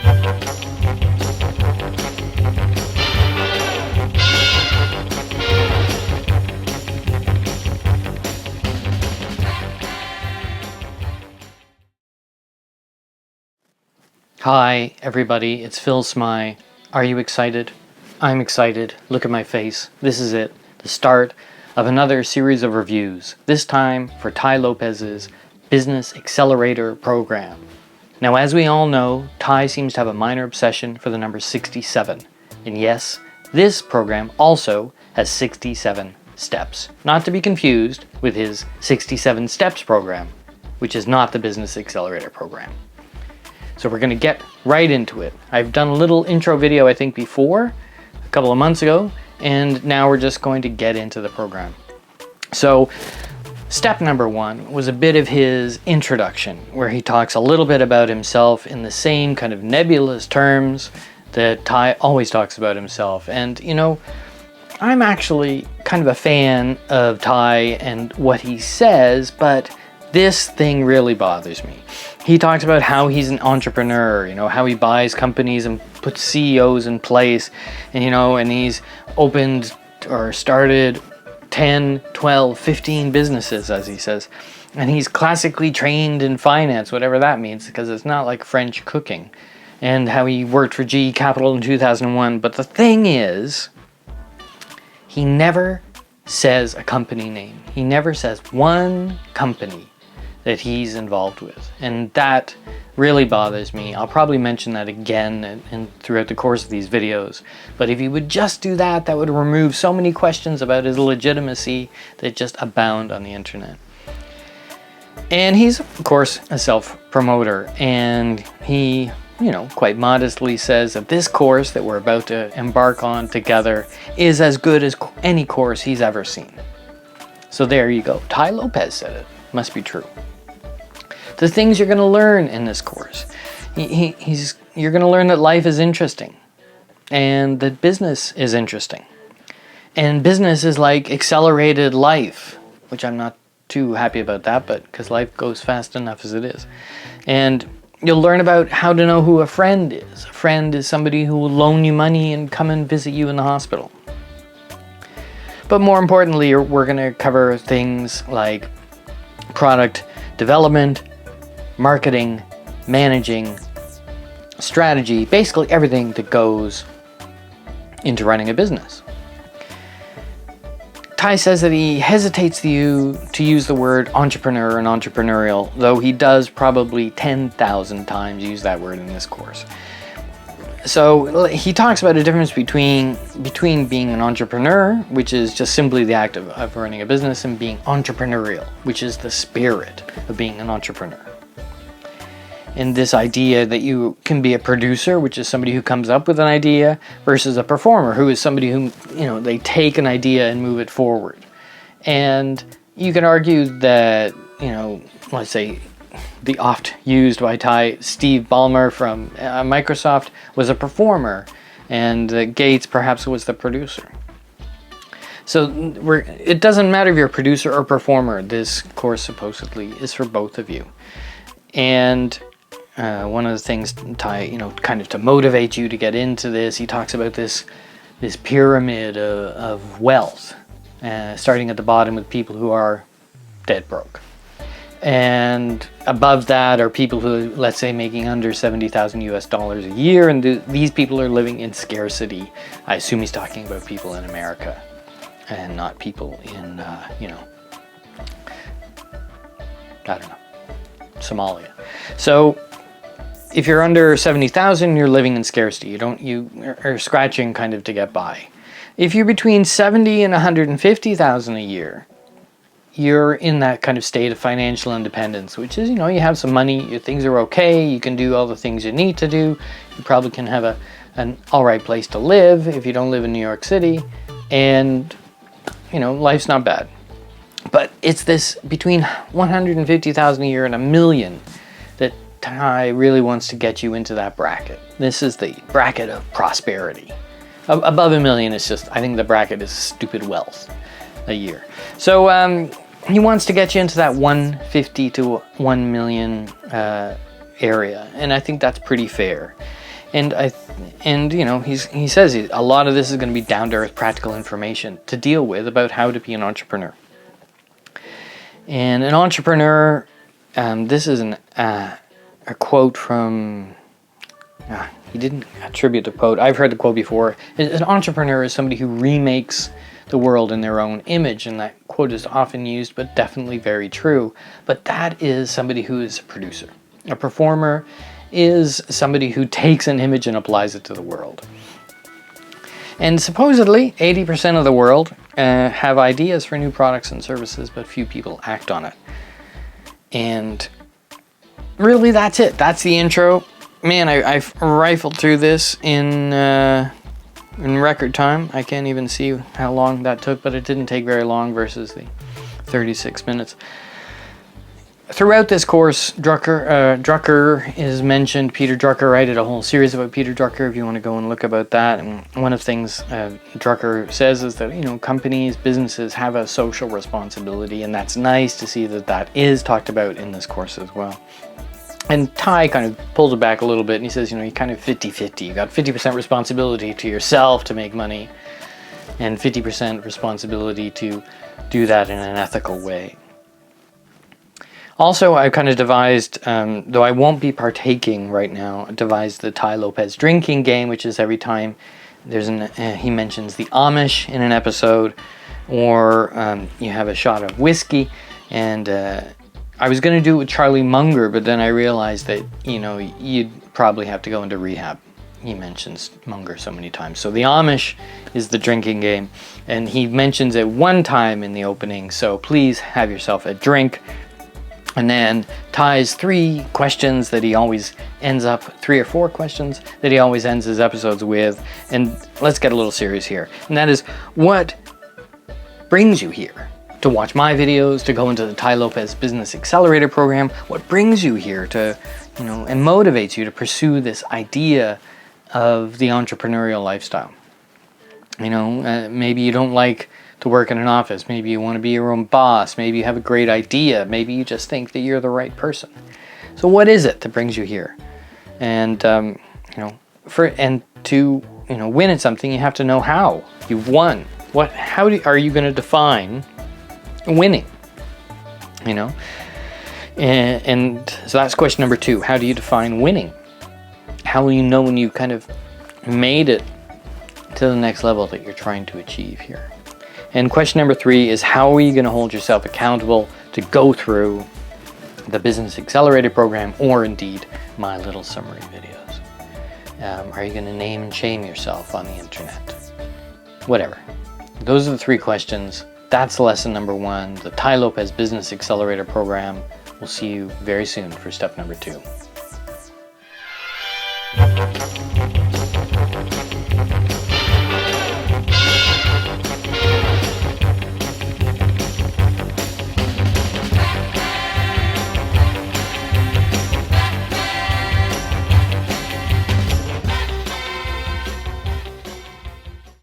Hi everybody, it's Phil Smy. Are you excited? I'm excited. Look at my face. This is it, the start of another series of reviews, this time for Tai Lopez's Business Accelerator program. Now, as we all know, Tai seems to have a minor obsession for the number 67. And yes, this program also has 67 steps. Not to be confused with his 67 steps program, which is not the Business Accelerator program. So we're going to get right into it. I've done a little intro video, I think, before, a couple of months ago, and now we're just going to get into the program. So step number 1 was a bit of his introduction, where he talks a little bit about himself in the same kind of nebulous terms that Tai always talks about himself. And, you know, I'm actually kind of a fan of Tai and what he says, but this thing really bothers me. He talks about how he's an entrepreneur, you know, how he buys companies and puts CEOs in place, and, you know, and he's opened or started 10, 12, 15 businesses, as he says. And he's classically trained in finance, whatever that means, because it's not like French cooking. And how he worked for GE Capital in 2001. But the thing is, he never says a company name. He never says one company that he's involved with, and that really bothers me. I'll probably mention that again and throughout the course of these videos, but if he would just do that, that would remove so many questions about his legitimacy that just abound on the internet. And he's, of course, a self-promoter, and he, you know, quite modestly says that this course that we're about to embark on together is as good as any course he's ever seen. So there you go. Tai Lopez said it. Must be true. The things you're going to learn in this course. You're going to learn that life is interesting, and that business is interesting. And business is like accelerated life, which I'm not too happy about that, but because life goes fast enough as it is. And you'll learn about how to know who a friend is. A friend is somebody who will loan you money and come and visit you in the hospital. But more importantly, we're going to cover things like product development, marketing, managing, strategy, basically everything that goes into running a business. Tai says that he hesitates to use the word entrepreneur and entrepreneurial, though he does probably 10,000 times use that word in this course. So he talks about a difference between being an entrepreneur, which is just simply the act of running a business, and being entrepreneurial, which is the spirit of being an entrepreneur. And this idea that you can be a producer, which is somebody who comes up with an idea, versus a performer, who is somebody who, you know, they take an idea and move it forward. And you can argue that, you know, let's say the oft used by Tai, Steve Ballmer from Microsoft, was a performer, and Gates perhaps was the producer. So it doesn't matter if you're a producer or performer. This course supposedly is for both of you. And one of the things Tai, you know, kind of to motivate you to get into this, he talks about this pyramid of wealth, starting at the bottom with people who are dead broke. And above that are people who, let's say, making under $70,000 US a year, and these people are living in scarcity. I assume he's talking about people in America and not people in, you know, I don't know, Somalia. So if you're under 70,000, you're living in scarcity. You are scratching kind of to get by. If you're between 70 and 150,000 a year, you're in that kind of state of financial independence, which is, you know, you have some money, your things are okay, you can do all the things you need to do, you probably can have an all right place to live if you don't live in New York City, and, you know, life's not bad. But it's this between 150,000 a year and $1 million that Tai really wants to get you into that bracket. This is the bracket of prosperity. Above $1 million is just, I think the bracket is stupid wealth a year. So he wants to get you into that 150 to 1 million area, and I think that's pretty fair. And you know, he says a lot of this is going to be down to earth practical information to deal with about how to be an entrepreneur. And an entrepreneur, this is a quote from, he didn't attribute the quote, I've heard the quote before. An entrepreneur is somebody who remakes the world in their own image, and that quote is often used, but definitely very true. But that is somebody who is a producer. A performer is somebody who takes an image and applies it to the world. And supposedly 80% of the world have ideas for new products and services, but few people act on it. And really, that's it. That's the intro. Man, I've rifled through this in record time. I can't even see how long that took, but it didn't take very long versus the 36 minutes. Throughout this course, Drucker is mentioned. Peter Drucker, I did a whole series about Peter Drucker if you want to go and look about that. And one of the things Drucker says is that, you know, companies, businesses have a social responsibility, and that's nice to see that that is talked about in this course as well. And Tai kind of pulls it back a little bit, and he says, you know, you kind of 50-50. You got 50% responsibility to yourself to make money, and 50% responsibility to do that in an ethical way. Also, I've kind of devised, though I won't be partaking right now, devised the Tai Lopez drinking game, which is every time there's he mentions the Amish in an episode, or you have a shot of whiskey. And I was going to do it with Charlie Munger, but then I realized that, you know, you'd probably have to go into rehab. He mentions Munger so many times. So the Amish is the drinking game, and he mentions it one time in the opening, so please have yourself a drink. And then Tai's 3 questions that he always ends up, 3 or 4 questions that he always ends his episodes with. And let's get a little serious here. And that is, what brings you here to watch my videos, to go into the Tai Lopez Business Accelerator program? What brings you here to, you know, and motivates you to pursue this idea of the entrepreneurial lifestyle? You know, maybe you don't like to work in an office. Maybe you want to be your own boss. Maybe you have a great idea. Maybe you just think that you're the right person. So what is it that brings you here? And you know, to win at something, you have to know how you've won. Are you going to define winning? You know, and so that's question number 2. How do you define winning? How will you know when you kind of made it to the next level that you're trying to achieve here? And question number 3 is, how are you going to hold yourself accountable to go through the Business Accelerator program, or indeed my little summary videos? Are you going to name and shame yourself on the internet? Whatever. Those are the 3 questions. That's lesson number 1, the Tai Lopez Business Accelerator program. We'll see you very soon for step number 2.